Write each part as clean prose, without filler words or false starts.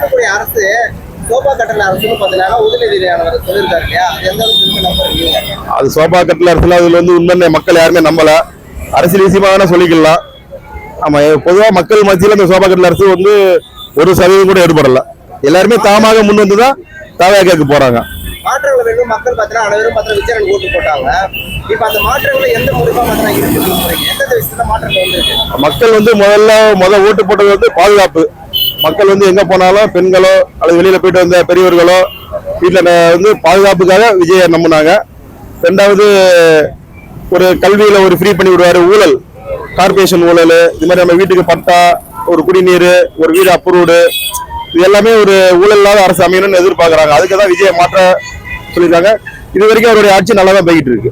இருக்கக்கூடிய அரசு சோபா கட்டளை அரசுன்னு பார்த்தீங்கன்னா உதயநிதியானவர் சொல்லியிருக்காரு இல்லையா, அது எந்த அளவுக்கு நம்புறீங்க? அது சோபா கட்டளை அரசுல அதுல வந்து உண்மை மக்கள் யாருமே நம்பல. அரசியல் விஷயமா சொல்லிக்கலாம். ஆமா, பொதுவா மக்கள் மத்தியில் இந்த சோபா கட்டளை அரசு வந்து 1% கூட ஏற்படல. எல்லாருமே தாமாக முன் வந்துதான் தாவாக்கு போறாங்க. மாற்றங்கள் வேண்டும் மக்கள் பார்த்தீங்கன்னா அனைவரும் பார்த்தா விஜயன் ஓட்டு போட்டாங்க. இப்ப அந்த மாற்றங்கள் எந்த மூலமா பார்த்தீங்கன்னா இருக்கு, எந்தெந்த விஷயத்துல மாற்றங்கள் வந்திருக்கு? மக்கள் வந்து முதல் ஓட்டு போட்டது வந்து பாதுகாப்பு. மக்கள் வந்து எங்க போனாலும் பெண்களோ அல்லது வெளியில போயிட்டு வந்த பெரியவர்களோ வீட்டில் வந்து பாதுகாப்புக்காக விஜயை நம்பினாங்க. ரெண்டாவது, ஒரு கல்வியில ஒரு ஃப்ரீ பண்ணி விடுவாரு. ஊழல், கார்பரேஷன் ஊழல், இது மாதிரி நம்ம வீட்டுக்கு பட்டா, ஒரு குடிநீர், ஒரு வீடு அப்ரூவ்டு, இது எல்லாமே ஒரு ஊழல் இல்லாத அரசு அமையணும்னு எதிர்பார்க்கறாங்க. அதுக்கு தான் விஜய் மாற்ற சொல்லியிருக்காங்க. இது வரைக்கும் அவருடைய ஆட்சி நல்லா தான் போய்கிட்டு இருக்கு.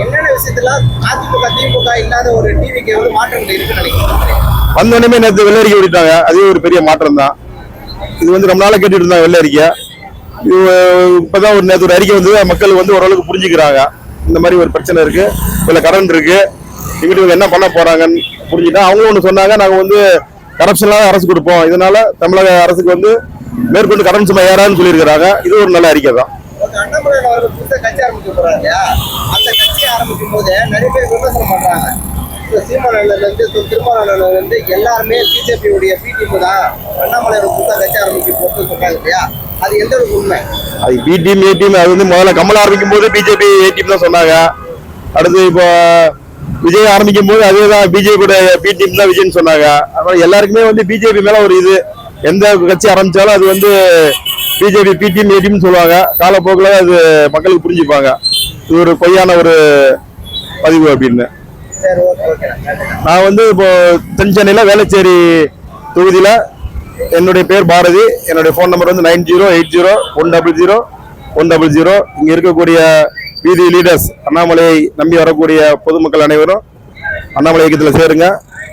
என்னென்ன விஷயத்துல அதிமுக திமுக இல்லாத ஒரு டிவிக்கு வந்து மாற்றங்கள் இருக்குன்னு நினைக்கிறேன்? வந்தோடனே நேற்று வெள்ளை அறிக்கை விட்டுட்டாங்க. அதுவே ஒரு பெரிய மாற்றம் தான். இது வந்து ரொம்ப நாளா கேட்டுட்டு இருந்தாங்க வெள்ளை அறிக்கை. இப்பதான் நேற்று ஒரு அறிக்கை வந்து மக்கள் வந்து ஓரளவுக்கு புரிஞ்சுக்கிறாங்க. இந்த மாதிரி ஒரு பிரச்சனை இருக்கு, இதுல கரண்ட் இருக்கு, எங்கிட்ட என்ன பண்ண போறாங்கன்னு புரிஞ்சுட்டா அவங்களும் ஒன்று சொன்னாங்க. நாங்க வந்து கரப்ஷன்லாம் அரசு கொடுப்போம், இதனால தமிழக அரசுக்கு வந்து மேற்கொண்டு கடன் சுமை ஏறான்னு சொல்லியிருக்கிறாங்க. இது ஒரு நல்ல அறிக்கை தான். அண்ணாமலை அவர்கள் புதுசா கட்சி ஆரம்பிக்க போறாங்க இல்லையா, அந்த கட்சி ஆரம்பிக்கும் போது நிறைய பேர் விமர்சனம் பண்றாங்க. சீமானல இருந்து திருமாவளவன்ல இருந்து எல்லாருமே பிஜேபியுடைய பிடிஎம் தான் அண்ணாமலை புதுசா கட்சி ஆரம்பிக்க போட்டு சொல்றாங்க இல்லையா, அது எந்த ஒரு உண்மை? அது பி டீம் ஏ டீம். அது வந்து முதல்ல கமல் ஆரம்பிக்கும் போது பிஜேபி ஏ டீம் தான் சொன்னாங்க. அடுத்து இப்போ விஜய் ஆரம்பிக்கும் போது அதேதான் பிஜேபியோட பி டீம் தான் விஜய்னு சொன்னாங்க. அதனால எல்லாருக்குமே வந்து பிஜேபி மேல ஒரு இது, எந்த கட்சி ஆரம்பிச்சாலும் அது வந்து BJP B team A team சொல்லுவாங்க. காலப்போக்கில் அது மக்களுக்கு புரிஞ்சுப்பாங்க இது ஒரு பொய்யான ஒரு பதிவு அப்படின்னு. நான் வந்து இப்போ தென் சென்னையில வேளச்சேரி தொகுதியில என்னுடைய பேர் பாரதி. என்னுடைய போன் நம்பர் வந்து 9080100100. இங்க இருக்கக்கூடிய வீதி லீடர்ஸ், அண்ணாமலையை நம்பி வரக்கூடிய பொதுமக்கள் அனைவரும் அண்ணாமலை இயக்கத்தில் சேருங்க.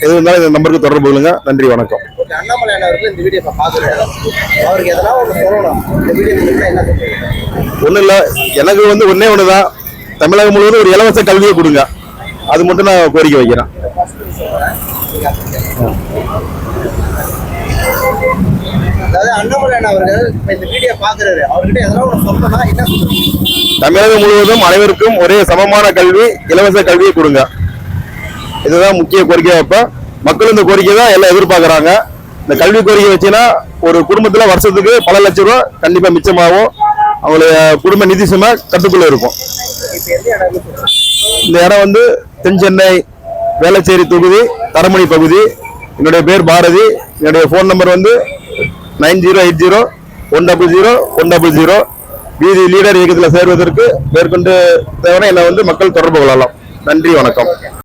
எது இருந்தாலும் இந்த நம்பருக்கு தொடர்பு கொள்ளுங்க. நன்றி, வணக்கம். அண்ணாமலை இந்த வீடியோ பார்க்குறேன், அவருக்கு எதனா ஒன்று சொல்லணும். இந்த வீடியோ என்ன சொல்றீங்க? ஒன்றும் இல்லை, எனக்கு வந்து ஒன்னே ஒன்று தான், தமிழகம் முழுவதும் ஒரு இலவச கல்வியை கொடுங்க. அது மட்டும் நான் கோரிக்கை வைக்கிறேன். அதாவது அண்ணாமலை அவர்கள் இந்த வீடியோ பார்க்குறாரு, அவர்கிட்ட எதனா ஒன்று சொல்லணும்னா என்ன சொல்றீங்க? தமிழகம் முழுவதும் அனைவருக்கும் ஒரே சமமான கல்வி, இலவச கல்வியை கொடுங்க. இதுதான் முக்கிய கோரிக்கை. அப்ப மக்கள் இந்த கோரிக்கை தான் எல்லாம் எதிர்பார்க்கறாங்க. இந்த கல்வி கோரிக்கை வச்சுன்னா ஒரு குடும்பத்துல வருஷத்துக்கு பல லட்சம் ரூபாய் கண்டிப்பா மிச்சமாகும். அவங்களுடைய குடும்ப நிதி சுமை கட்டுக்குள்ள இருக்கும். இந்த இடம் வந்து தென் சென்னை வேளச்சேரி தொகுதி, தரமணி பகுதி. என்னுடைய பேர் பாரதி. என்னுடைய போன் நம்பர் வந்து 9080100100. வீதி லீடர் இயக்கத்தில் சேர்வதற்கு மேற்கொண்டு தேவையான என்னை வந்து மக்கள் தொடர்பு கொள்ளலாம். நன்றி, வணக்கம்.